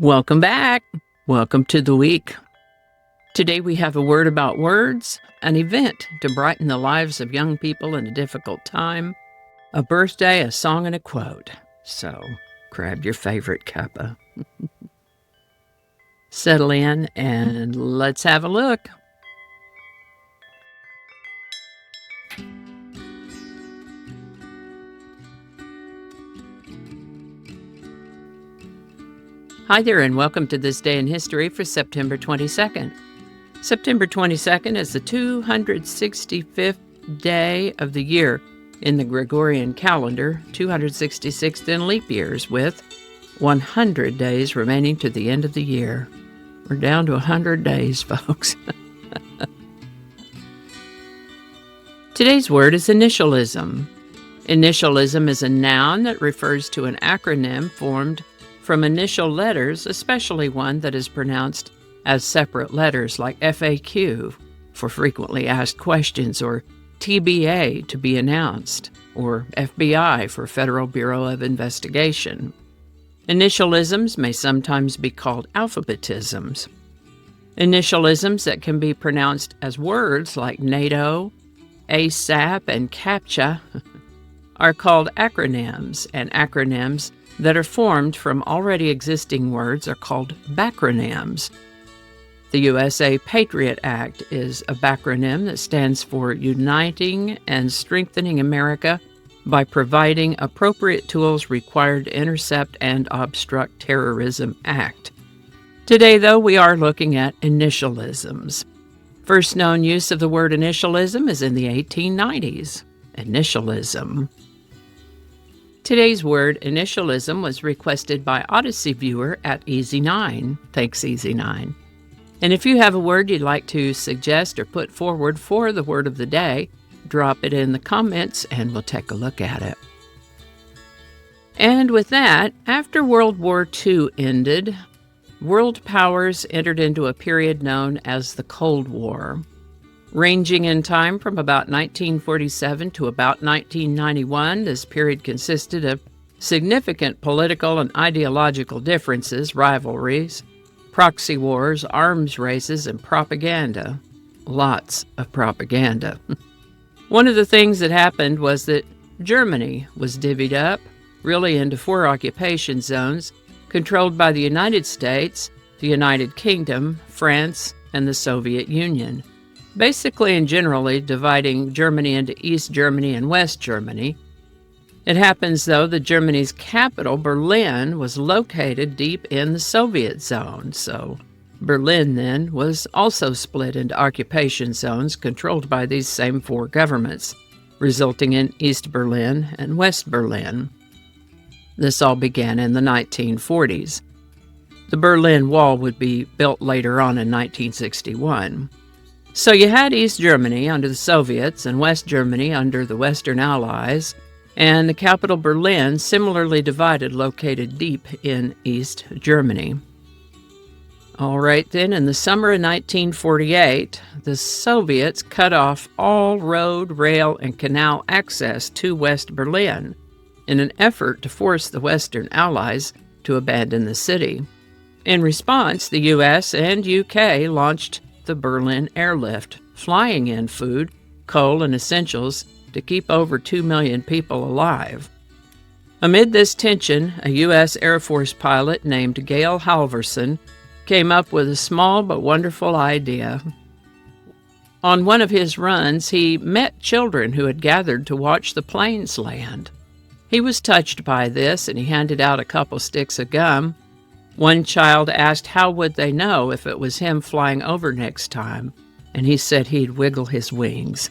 Welcome back. Welcome to the week. Today we have a word about words, an event to brighten the lives of young people in a difficult time, a birthday, a song, and a quote. So grab your favorite cuppa. Settle in and let's have a look. Hi there, and welcome to This Day in History for September 22nd. September 22nd is the 265th day of the year in the Gregorian calendar, 266th in leap years, with 100 days remaining to the end of the year. We're down to 100 days, folks. Today's word is initialism. Initialism is a noun that refers to an acronym formed from initial letters, especially one that is pronounced as separate letters like FAQ for frequently asked questions, or TBA to be announced, or FBI for Federal Bureau of Investigation. Initialisms may sometimes be called alphabetisms. Initialisms that can be pronounced as words like NATO, ASAP, and CAPTCHA are called acronyms, and acronyms that are formed from already existing words are called backronyms. The USA Patriot Act is a backronym that stands for Uniting and Strengthening America by Providing Appropriate Tools Required to Intercept and Obstruct Terrorism Act. Today, though, we are looking at initialisms. First known use of the word initialism is in the 1890s. Initialism. Today's word, initialism, was requested by Odyssey viewer at Easy9. Thanks, Easy9. And if you have a word you'd like to suggest or put forward for the word of the day, drop it in the comments and we'll take a look at it. And with that, after World War II ended, world powers entered into a period known as the Cold War. Ranging in time from about 1947 to about 1991, this period consisted of significant political and ideological differences, rivalries, proxy wars, arms races, and propaganda. Lots of propaganda. One of the things that happened was that Germany was divvied up, really into 4 occupation zones, controlled by the United States, the United Kingdom, France, and the Soviet Union. Basically and generally dividing Germany into East Germany and West Germany. It happens, though, that Germany's capital, Berlin, was located deep in the Soviet zone, so Berlin then was also split into occupation zones controlled by these same 4 governments, resulting in East Berlin and West Berlin. This all began in the 1940s. The Berlin Wall would be built later on in 1961. So you had East Germany under the Soviets and West Germany under the Western Allies, and the capital Berlin, similarly divided, located deep in East Germany. All right then, in the summer of 1948, the Soviets cut off all road, rail, and canal access to West Berlin in an effort to force the Western Allies to abandon the city. In response, the U.S. and U.K. launched the Berlin Airlift, flying in food, coal, and essentials to keep over 2 million people alive. Amid this tension, a U.S. Air Force pilot named Gale Halvorson came up with a small but wonderful idea. On one of his runs, he met children who had gathered to watch the planes land. He was touched by this, and he handed out a couple sticks of gum. One child asked how would they know if it was him flying over next time, and he said he'd wiggle his wings.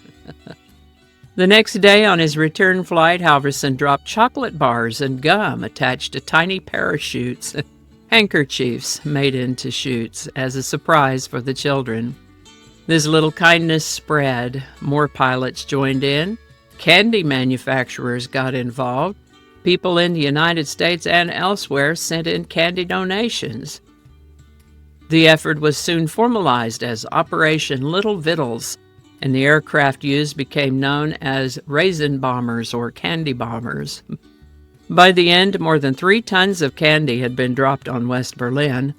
The next day on his return flight, Halvorson dropped chocolate bars and gum attached to tiny parachutes, handkerchiefs made into chutes, as a surprise for the children. This little kindness spread. More pilots joined in. Candy manufacturers got involved. People in the United States and elsewhere sent in candy donations. The effort was soon formalized as Operation Little Vittles, and the aircraft used became known as raisin bombers or candy bombers. By the end, more than 3 tons of candy had been dropped on West Berlin.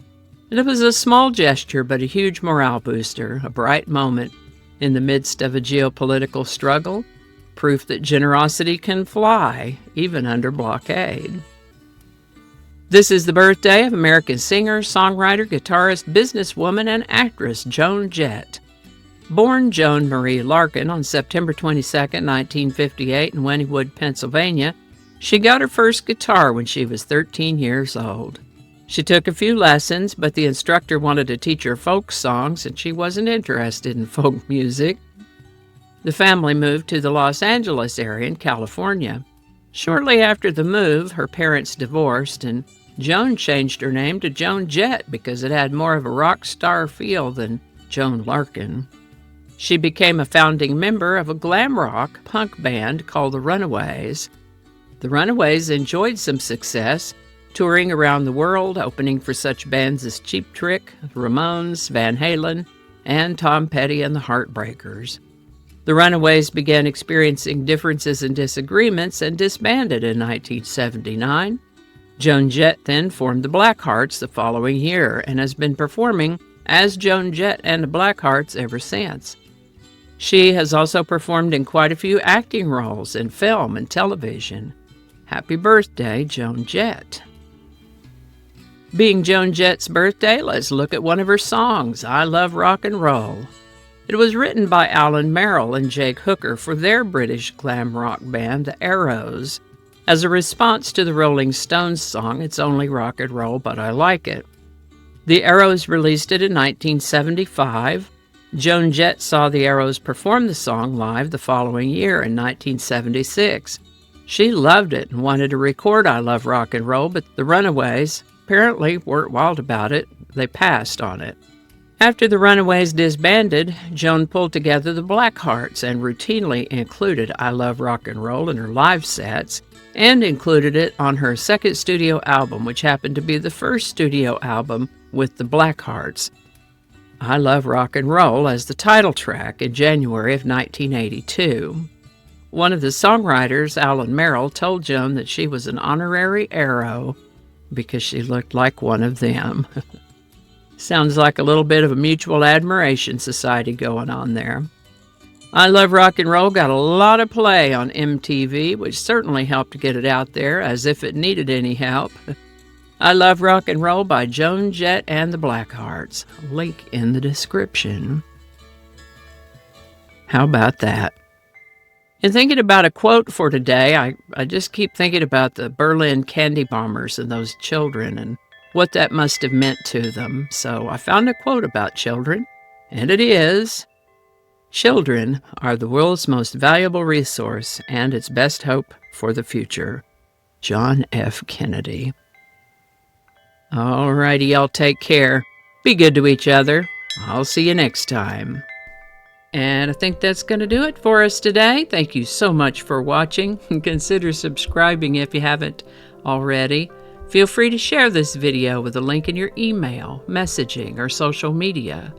And it was a small gesture, but a huge morale booster, a bright moment in the midst of a geopolitical struggle, proof that generosity can fly, even under blockade. This is the birthday of American singer, songwriter, guitarist, businesswoman, and actress Joan Jett. Born Joan Marie Larkin on September 22, 1958 in Wynnewood, Pennsylvania, she got her first guitar when she was 13 years old. She took a few lessons, but the instructor wanted to teach her folk songs, and she wasn't interested in folk music. The family moved to the Los Angeles area in California. Shortly after the move, her parents divorced, and Joan changed her name to Joan Jett because it had more of a rock star feel than Joan Larkin. She became a founding member of a glam rock punk band called the Runaways. The Runaways enjoyed some success, touring around the world, opening for such bands as Cheap Trick, the Ramones, Van Halen, and Tom Petty and the Heartbreakers. The Runaways began experiencing differences and disagreements and disbanded in 1979. Joan Jett then formed the Blackhearts the following year and has been performing as Joan Jett and the Blackhearts ever since. She has also performed in quite a few acting roles in film and television. Happy birthday, Joan Jett. Being Joan Jett's birthday, let's look at one of her songs, I Love Rock and Roll. It was written by Alan Merrill and Jake Hooker for their British glam rock band, the Arrows, as a response to the Rolling Stones song, It's Only Rock and Roll, But I Like It. The Arrows released it in 1975. Joan Jett saw the Arrows perform the song live the following year in 1976. She loved it and wanted to record I Love Rock and Roll, but the Runaways apparently weren't wild about it. They passed on it. After the Runaways disbanded, Joan pulled together the Blackhearts and routinely included I Love Rock and Roll in her live sets and included it on her second studio album, which happened to be the first studio album with the Blackhearts, I Love Rock and Roll, as the title track in January of 1982. One of the songwriters, Alan Merrill, told Joan that she was an honorary Arrow because she looked like one of them. Sounds like a little bit of a mutual admiration society going on there. I Love Rock and Roll got a lot of play on MTV, which certainly helped get it out there, as if it needed any help. I Love Rock and Roll by Joan Jett and the Blackhearts. Link in the description. How about that? In thinking about a quote for today, I just keep thinking about the Berlin candy bombers and those children and what that must have meant to them. So I found a quote about children, and it is, children are the world's most valuable resource and its best hope for the future. John F. Kennedy. All righty, y'all take care. Be good to each other. I'll see you next time. And I think that's going to do it for us today. Thank you so much for watching. Consider subscribing if you haven't already. Feel free to share this video with a link in your email, messaging, or social media.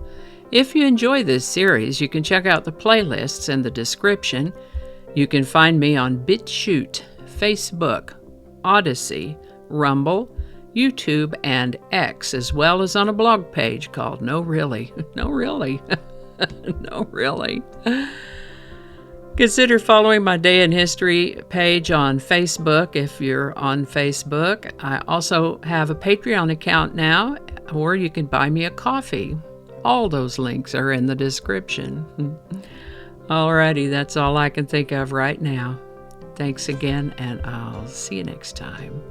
If you enjoy this series, you can check out the playlists in the description. You can find me on BitChute, Facebook, Odyssey, Rumble, YouTube, and X, as well as on a blog page called No Really. No Really. No Really. Consider following my Day in History page on Facebook if you're on Facebook. I also have a Patreon account now, or you can buy me a coffee. All those links are in the description. Alrighty, that's all I can think of right now. Thanks again, and I'll see you next time.